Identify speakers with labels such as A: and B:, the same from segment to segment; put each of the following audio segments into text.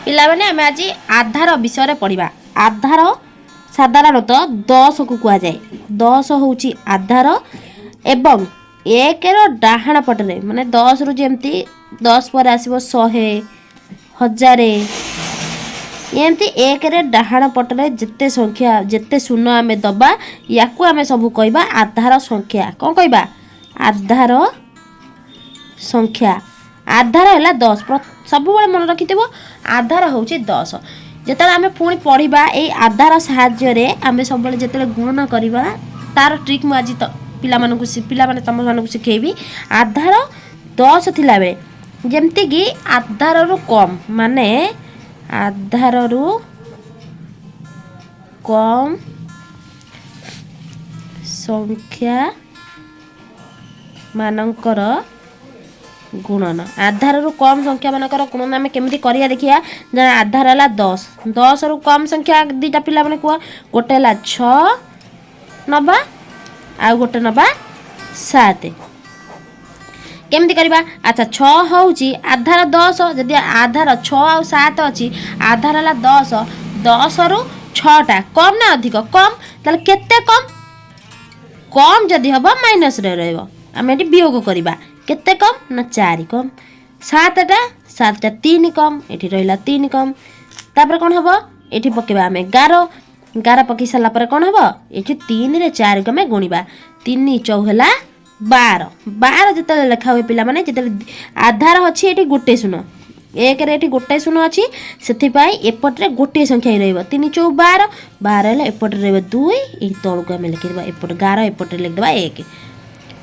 A: पिलाने आम आज आधार विषय पढ़ा। आधार साधारणतः 10 को कह जाए। 10 हूँ आधार एवं 1 डाहाण पटरे माने 10 रु जमती 10 पर आसो 100 1000 एमती 1 डाहाण पटरे जिते संख्या जिते शून्य आम दबा या आम सब कहवा आधार संख्या। कौन कहवा आधार संख्या। आधार है 10 सब मन रखि आधार हूँ 10। जिते आम पुणी पढ़ा ये आधार साहाय्य आम सब जिते गुणन करवा तार ट्रिक मुझे आज पिला तुम मानक शिखेबी। आधार 10 थिला बेले जमती कि आधार रु कम माने आधार रु कम संख्या मानकर गुणन। आधार रु कम संख्या मानकर गुणन आम केमी करिया देखिया। आधार है 10 10 रु कम संख्या दीटा पिला माने कह गोटे है 6 नबा आ गोटे नबा 7 केमती करवा। अच्छा 6 हूँ आधार 10 जदि आधार 6 आ 7 अच्छी आधार है 10 10 रु 6टा कम ना अधिक कम ताले केते कम कम जदि हम माइनस रे रहबो आम ये वियोग करवा केते कम ना 4 कम 7टा 3 कम ये रहा 3 कम तापर कौन हम ये पकेबा आम 11 11 पकई सारा पर कौन हम ये 3 रे 4 को आम गुणवा 3 चौ है 12 12 जिते लेखा हुए पिला माने जिते आधार अच्छी ये गोटे शून्य 1 रे गोटे शून्य अच्छी से एपटे गोटे संख्या ही 3 चौ 12 12 एपटे रही 2 ये तौक आम लिखिदेवा एपटे 11 एपटे लिखिदेवा 1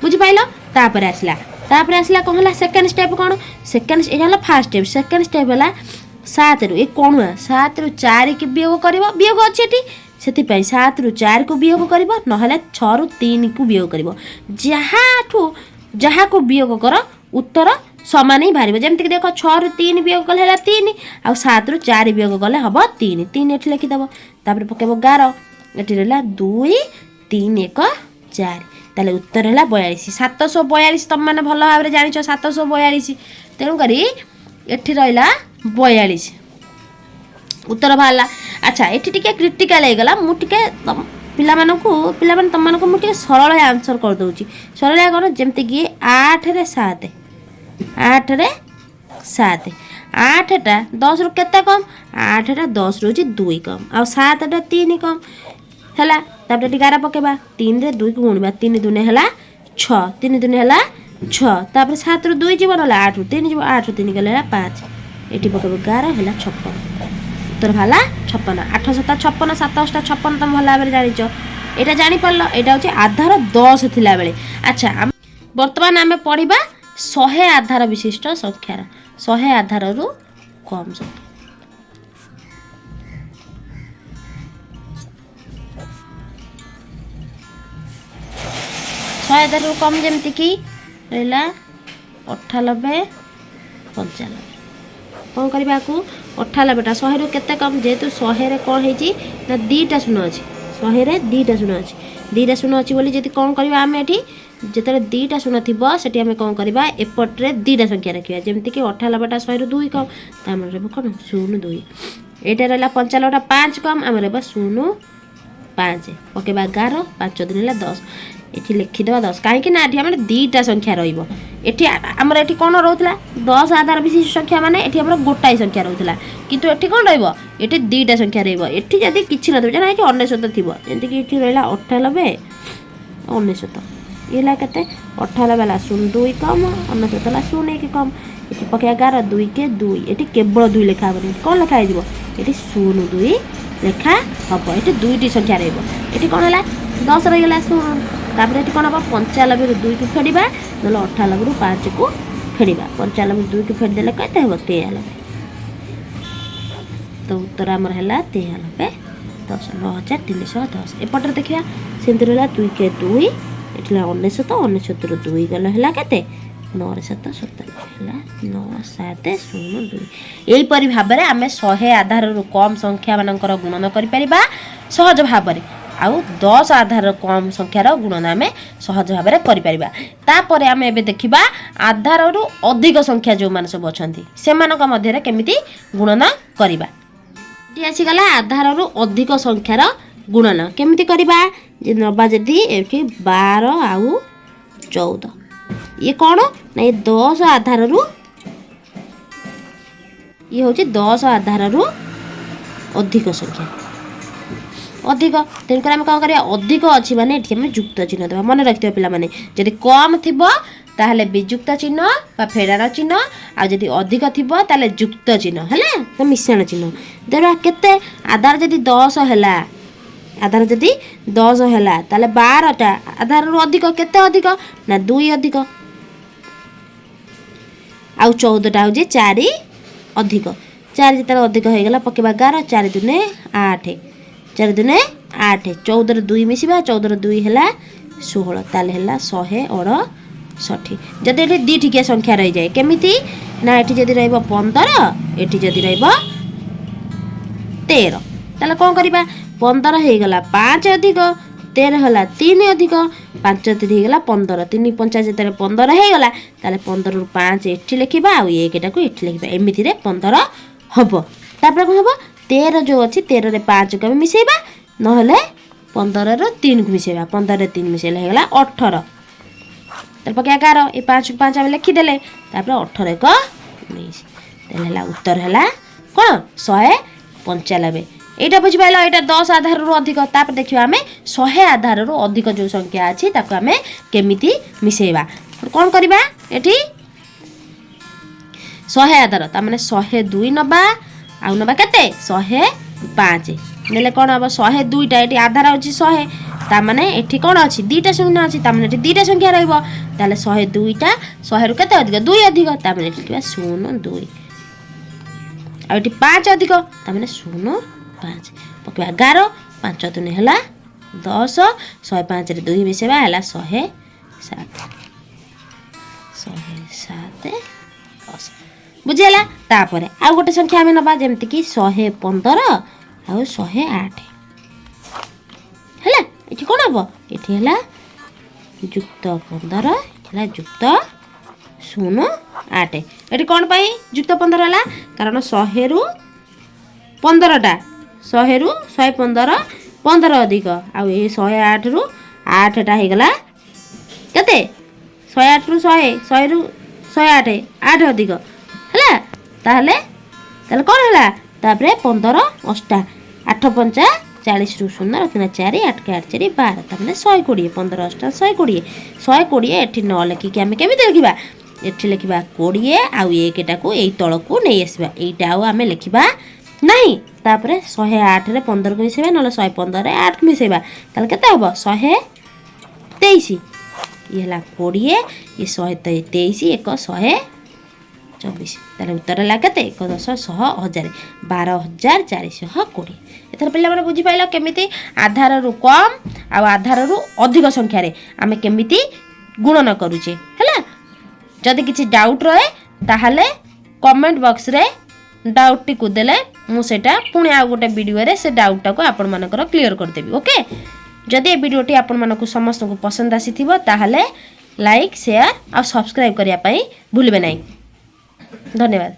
A: बुझिपाल। तापर आसला कौन है सेकेंड स्टेप कौन सेकेंड ये फास्ट स्टेप सेकेंड स्टेप है 7 रु ये कौन 7 रु 4 की वियोग कर वियोग अच्छे से 7 रु 4 को वियोग कर ना 6 रु 3 को वियोग कर जहाँ को वियोग कर उत्तर सामान ही बाहर जमीक देख 6 रु 3 वियोग कले 3 आ 7 रु 4 वियोग कले हम 3 3 ये लिखिदेव तापर पकेब 11 ये रहा 2 3 1 4 ताले उत्तर है 42 742 तुम मैंने भल भाव में जान 742 तेणुक ये रहा 42 उत्तर बाहर। अच्छा ये क्रिटिकाल होगा मुझे पिला तुम मुझे सरल आंसर करदे सरल कौन जमती कि 8 रे 7 8 रे 7 8टा 10 रु केते कम 8टा 10 रु 2 कम आ 7टा 3 कम है। तापर 11 पकेबा 3 रे 2 को गुणवा 3 दूने है 6 3 दूने है 6 तापर 7 रु 2 जीव ना 8 रु 3 जीव 8 रु 3 गले 5 ये पकेब 11 है 56 उत्तर भाला 56 8 7 56 7 8 56 तुम भल भाव में जान यहाँ जापर यहाँ हूँ आधार 10 थिला बेले। अच्छा बर्तमान आम पढ़ा 100 आधार विशिष्ट संख्यार 100 आधार रु कम संख्या 100 आधार रु कम जमती कि रहा 98 95 कौन करने को 98टा 100 रु केते कम जेहेतु 100 कौन है दीटा शून्य अच्छी 100 रे 2टा शून्य अच्छी 2टा शून्य अच्छी बोली जी कौन करवा आम ये जिते 2टा शून्य थी से आम कौन करवा एपटे 2टा संख्या रखा जमीक 98टा 100 रु 2 कम तो आम रहा कौन 0 2 यहाँ रहा 95टा 5 कम आम रहा 0 5 पकेबा 11 5 दिन 10 ये लिखिदेवा 10 कहीं ना आम 2टा संख्या रमर ये कौन रोला 10 आधार विशिष्ट संख्या माने ये गोटाए संख्या रोला किंतु ये कौन ये 2टा संख्या रही किसी ना ना कि 99 थी जमीक ये रहा 98 99 ये के 98 वाला 0 2 कम 99 वाला 0 1 कम ये पकड़ा 11 2 के 2 ये केवल 2 लिखा हे कौन लिखाई ये 0 2 लिखा हम ये 2टी संख्या रही कौन है 10 रहीगला 0 तापर ये कौन हम 95 रु 2 को फेड़ा ना 98 रु 5 को फेड़ा 95 रु 2 को फेड़देले कहते हम 93 तो उत्तर आमर है 93 10 9310 एपटे देखिए सेमती रहा 2 के 2 ये 99 रु 2 गला है के 9 7 27 है 9 7 0 2 यहीपरि भाव में आम 100 आधार रु कम संख्या मानकर गुणन कर सहज भाव में। आउ 10 आधार कम संख्यार गुणन आम सहज भाव में कर आम ए देखा आधार अधिक संख्या जो मैंने सब अच्छा से मध्य केमिति गुणन करवा आसीगला आधार अधिक संख्यार गुणन केमिति करवा नवा जदि ये 12 आउ 14 ये कौन ना ये 10 आधार ये हूँ 10 आधार अधिक संख्या अधिक तेणुक आम कौन कर अधिक अच्छी माने आम युक्त चिन्ह देवा मन रखिए पिला माने जदि कम थी ताहले विजुक्त चिन्ह बा फेरार चिन्ह आदि अधिक थी ताहले युक्त चिन्ह है तो मिश्रण चिन्ह देखा केते आधार जदि 10 है आधार जदि 10 है ताहले 12टा आधार अधिक केते अधिक ना 2 अधिक आउ 14टा हूँ 4 अधिक 4 जिते अधिक हो गला पकेबा 11 4 दुने 8 4 दुने 8 14 2 मिसवा 14 2 है 16 ताले है 168 जदि ये दी टिकिया संख्या रही जाए केमिति ना ये जदि रही 15 ये जदि रही 13 ताले कौन करवा 15 हो गला 5 अधिक 13 है 3 अधिक 5 3 हो 15 3 5 जिते 15 हो गला ताले 15 रु 5 एठी लिखा आउ 1 को एठी लिखा एमती 15 हम तापर कौन हम 13 जो अच्छी 13 रे 5 को मिसेबा नहले 15 रो 3 को मिसेबा 15 रे 3 मिसेले हो गला 18 तार पके 11 ए 5 5 हम लिखिदेले तापर 18 को 19 तेल उत्तर है कौन 195 एटा बुझी पाइल एटा 10 आधार रो अधिक तापर देखिबा हमें 100 आधार रो अधिक जो संख्या अछि ताको हमें केमिति मिसेबा कौन करबा एठी 100 आधार ता माने 102 नबा आउ नबा केते 105 नेले कौन हम 102टा एठी आधार अछि 100 ता माने एठी कौन अछि दीटा शून्य अछि ता माने एठी दीटा संख्या रहइबो ताले 102टा 100 रु केते अधिक 2 अधिक ता माने एठी लिखबा 02 आ एठी 5 अधिक ता माने 05 पकवा 11 5 दुने हला 10 105 रे 2 मिसेबा हला 107 10 बुझेला तापर आ गोटे संख्या आमे नबा जेमति कि 115 आ 108 हला एठी कोन हबो एठी हला युक्त 15 हला युक्त 08 एठी कोन पई युक्त 15 हला कारण 100 रु 15टा 100 रु 115 15 अधिक आ ए 108 रु 8टा हे गला केते 108 रु 100 100 रु 108 8 अधिक हला ताहले ताहले कोन हला तापरे 15 8 8 5 40 रु 0 3 4 8 के 8 4 12 तामने 120 15 8 120 120 एठी न लिखि के हम केमिति लिखिबा एठी लिखिबा 20 आ 1 टा को एई तळ को नै आसीबा एटा आ हम लिखिबा नहीं तापरे 108 रे 15 को मिसेबा नले 115 रे 8 को मिसेबा ताले केते हबो 123 ये हला 20 ये 123 एक 124 ताले उत्तर ला केते 1 10 100 1000 12420 एथर पिला माने बुझी पाइला केमिति आधार रु कम आ आधार रु अधिक संख्या रे आमे केमिति गुणन करूचे हला जदि किछि डाउट रहे ताहाले कमेंट बॉक्स रे डाउट टी को देले मु सेटा पुणी आ गोटे वीडियो रे से डाउट टा को आपण मानकर क्लियर कर देबी ओके जदि ए वीडियो टी आपण मानकु समस्त को पसंद आसीथिबो ताहाले लाइक शेयर और सब्सक्राइब करिया पई भूलबे नाही धन्यवाद।